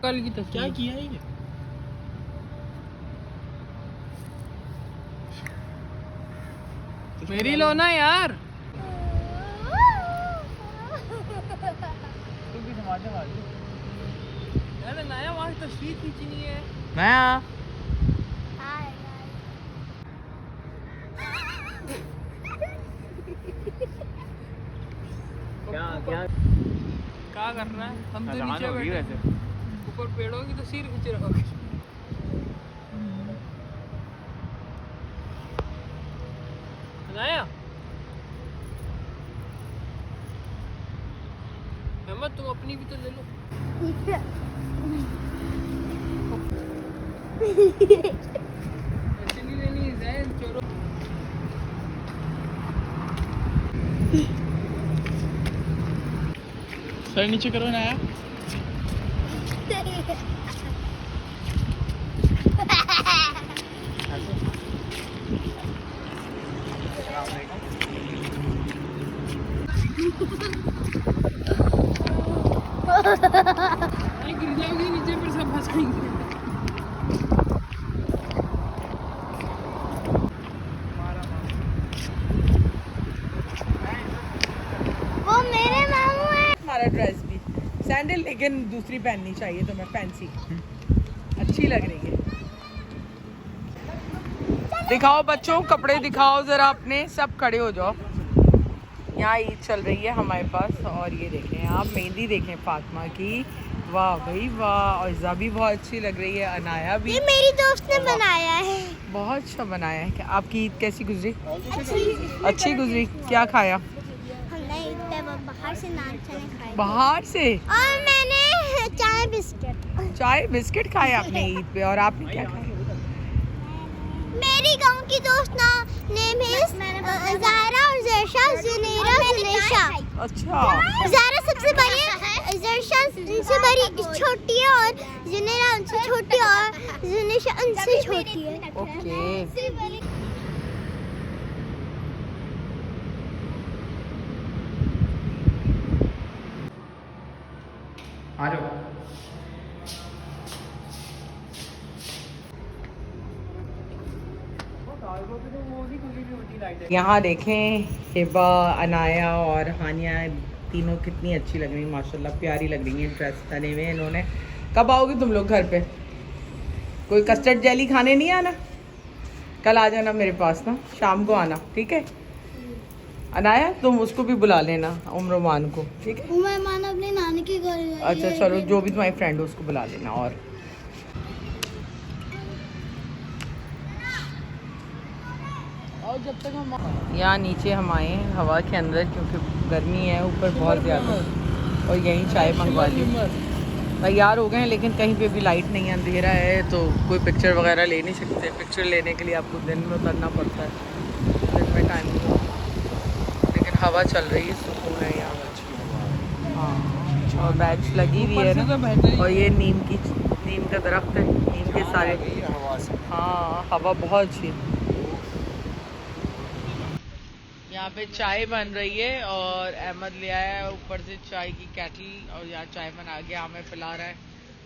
कल की तस्वीर। क्या किया है ये? मेरी लो ना यार। तू भी समाज वाली यार नया वहाँ तस्वीर खींचनी है। नया क्या क्या कर रहा है? हम तो अजान नीचे हो गई बैठे वैसे। ऊपर पेड़ों की तस्वीर खींच रहे हो। नया अहमद तुम अपनी भी तो ले लो। ऐसे नहीं लेनी है जैन, चलो। सर नीचे करो नया। नहीं गिर जाओगी नीचे फिर सब फंसाएंगे। वो मेरे मामू है। हमारा ड्रेस भी सैंडल, लेकिन दूसरी पहननी चाहिए तुम्हें, फैंसी अच्छी लग रही है। दिखाओ बच्चों, कपड़े दिखाओ जरा अपने, सब खड़े हो जाओ। यहाँ ईद चल रही है हमारे पास और ये देखें आप, मेहंदी देखें फातिमा की, वाह भाई वाह। और इज़ा भी बहुत अच्छी लग रही है, अनाया भी। ये मेरी दोस्त ने बनाया है। बहुत अच्छा बनाया है। आपकी ईद कैसी गुजरी? अच्छी गुजरी। क्या खाया? हमने ईद पे बाहर से नान चने खाए बाहर से? और मैंने चाय बिस्किट। चाय बिस्किट खाए आपने ईद पे, और आपने क्या खाया? मेरी गांव की दोस्त ना नेम है ज़ारा और ज़रशा, ज़ुनैरा, ज़ुनैशा। अच्छा, ज़ारा सबसे बड़ी है, ज़रशा उनसे बड़ी छोटी है, और ज़ुनैरा उनसे छोटी और ज़ुनैशा उनसे छोटी है। ओके। आ जाओ। यहाँ देखें हिबा, अनाया और हानिया तीनों कितनी अच्छी लग रही हैं माशाल्लाह, प्यारी लग रही हैं ड्रेस पहने हुए इन्होंने। कब आओगे तुम लोग घर पे? कोई कस्टर्ड जेली खाने नहीं आना? कल आ जाना मेरे पास ना, शाम को आना, ठीक है? अनाया तुम उसको भी बुला लेना, उमरमान को, ठीक है? मेहमान अपने नानी के घर गए। अच्छा चलो, जो भी तुम्हारी फ्रेंड हो उसको बुला लेना। और जब तक हम यहाँ नीचे हम आए हैं हवा के अंदर, क्योंकि गर्मी है ऊपर बहुत ज़्यादा, और यहीं चाय मंगवा ली। तैयार हो गए हैं, लेकिन कहीं पे भी लाइट नहीं है, अंधेरा है, तो कोई पिक्चर वगैरह ले नहीं सकते। पिक्चर लेने के लिए आपको दिन में उतरना पड़ता है, दिन में टाइम नहीं होता। लेकिन हवा चल रही है, सुकून है यहाँ। हाँ, और बैच लगी हुई है ना, और ये नीम का दरख्त है, नीम के सारे। हाँ, हवा बहुत अच्छी। यहाँ पे चाय बन रही है, और अहमद ले आया है ऊपर से चाय की केटल, और यहाँ चाय बना के हमें पिला रहा है,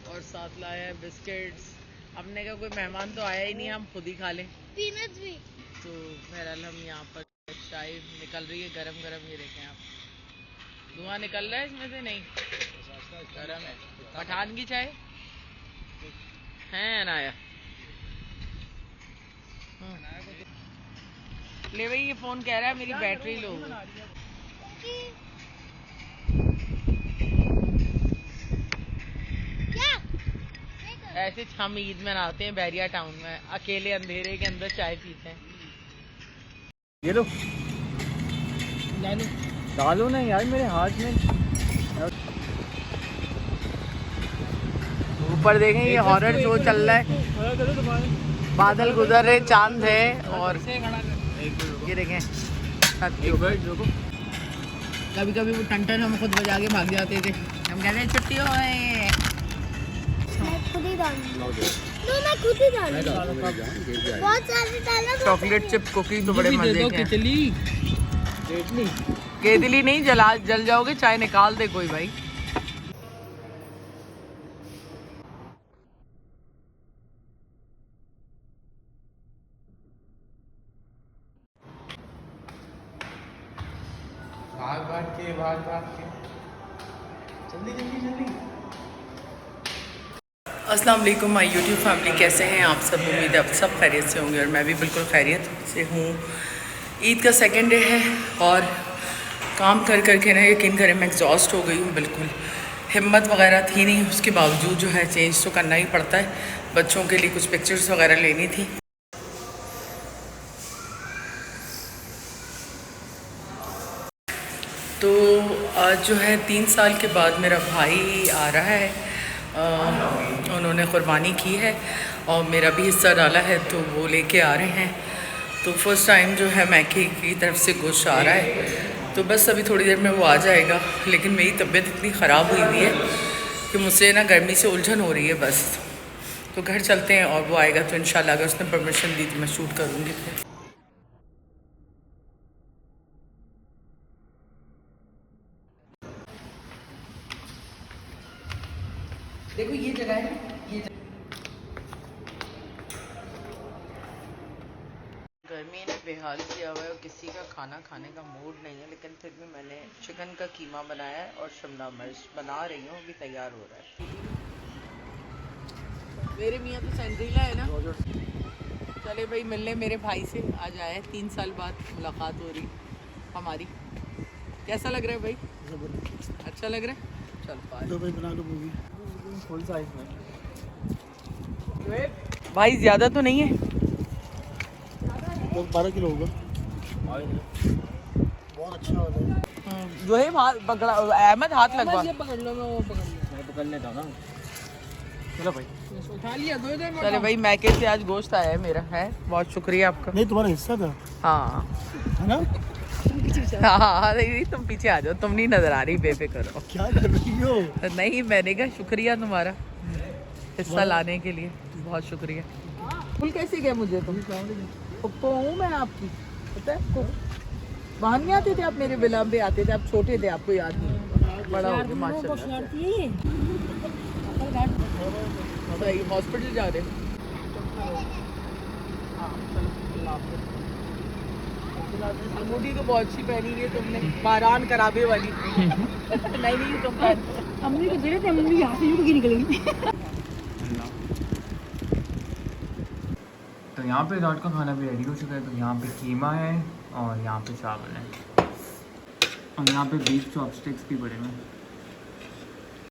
और साथ लाया है बिस्किट्स। हमने कहा कोई मेहमान तो आया ही नहीं, हम खुद ही खा लें। पीनट्स भी। तो बहरहाल हम यहाँ पर चाय निकल रही है गरम गरम, ये देखें आप, धुआं निकल रहा है इसमें से, नहीं गरम है। पठान की चाय है अनाया। ले भाई, ये फोन कह रहा है मेरी बैटरी लो। ऐसे हम ईद मनाते हैं बैरिया टाउन में, अकेले अंधेरे के अंदर चाय पीते हैं। ये लो, डालो ना यार मेरे हाथ में। ऊपर देखें ये हॉरर शो चल रहा है, बादल गुजर रहे, चांद है, और ये देखें कभी कभी वो टन हम खुद बजा के भाग जाते थे, हम कहते हैं छुट्टी हो गई। खुद ही मैं खुद ही डालूंगा। बहुत सारे डालना। चॉकलेट चिप कुकी तो बड़े मजे के हैं। केतली केतली नहीं, जल जाओगे, चाय निकाल दे कोई भाई। के जल्दी जल्दी जल्दी। अस्सलाम वालेकुम माय यूट्यूब फैमिली, कैसे हैं आप सब? उम्मीद है आप सब खैरियत से होंगे और मैं भी बिल्कुल खैरियत से हूँ। ईद का सेकंड डे है और काम कर कर के ना यकीन करें मैं एग्जॉस्ट हो गई हूँ बिल्कुल। हिम्मत वगैरह थी नहीं, उसके बावजूद जो है चेंज तो करना ही पड़ता है। बच्चों के लिए कुछ पिक्चर्स वगैरह लेनी थी। तो आज जो है 3 साल के बाद मेरा भाई आ रहा है। उन्होंने क़ुरबानी की है और मेरा भी हिस्सा डाला है, तो वो लेके आ रहे हैं। तो फर्स्ट टाइम जो है मैके की तरफ से गोश्त आ रहा है, तो बस अभी थोड़ी देर में वो आ जाएगा। लेकिन मेरी तबीयत इतनी ख़राब हुई हुई है कि मुझसे ना गर्मी से उलझन हो रही है बस। तो घर चलते हैं और वो आएगा तो इंशाल्लाह अगर उसने परमिशन दी तो मैं शूट करूँगी फिर। देखो ये जगह है, ये गर्मी ने बेहाल किया हुआ है और किसी का खाना खाने का मूड नहीं है, लेकिन फिर भी मैंने चिकन का कीमा बनाया है और शिमला मिर्च बना रही हूँ, अभी तैयार हो रहा है। मेरे मियाँ तो सेंड्रीला है ना। चले भाई मिलने मेरे भाई से आज आए, 3 साल बाद मुलाकात हो रही हमारी। कैसा लग रहा है भाई? अच्छा लग रहा है? चल दो भाई बना लो मूवी फुल साइज में। भाई ज़्यादा तो नहीं है? 12 किलो होगा। बहुत अच्छा हो रहा है। जो है पकड़ा अहमद हाथ लगवा। पकड़ लो, मैं वो पकड़ लेता हूँ ना। चलो भाई उठा लिया। दो इधर चले भाई मैके से आज गोश्त आया है मेरा, है बहुत शुक्रिया आपका। नहीं तुम्हारा हिस्सा था। हाँ है ना? हाँ नहीं तुम पीछे आ जाओ, तुम नहीं नजर आ रही, बेफिक्र हो। क्या कर रही हो? नहीं मैंने कहा शुक्रिया तुम्हारा हिस्सा लाने के लिए, बहुत शुक्रिया। फुल कैसे गए मुझे तुम? तो हूँ मैं आपकी, पता है आपको। वहाँ नहीं आते थे आप, मेरे बिलाम पे आते थे, आप छोटे थे, आपको याद नहीं। बड़ा हो गया माशाल्लाह। सही हॉस्पिटल जा रहे हैं। अंगूठी तो बहुत अच्छी पहनी है तुमने, बारान कराबे वाली। नहीं तुम अम्मी को दे रहे थे, अम्मी यहाँ से यूँ निकलेगी। तो यहाँ पे रात का खाना भी रेडी हो चुका है। तो यहाँ पे कीमा है और यहाँ पे चावल है और यहाँ पे बीफ चॉपस्टिक्स भी पड़े हैं।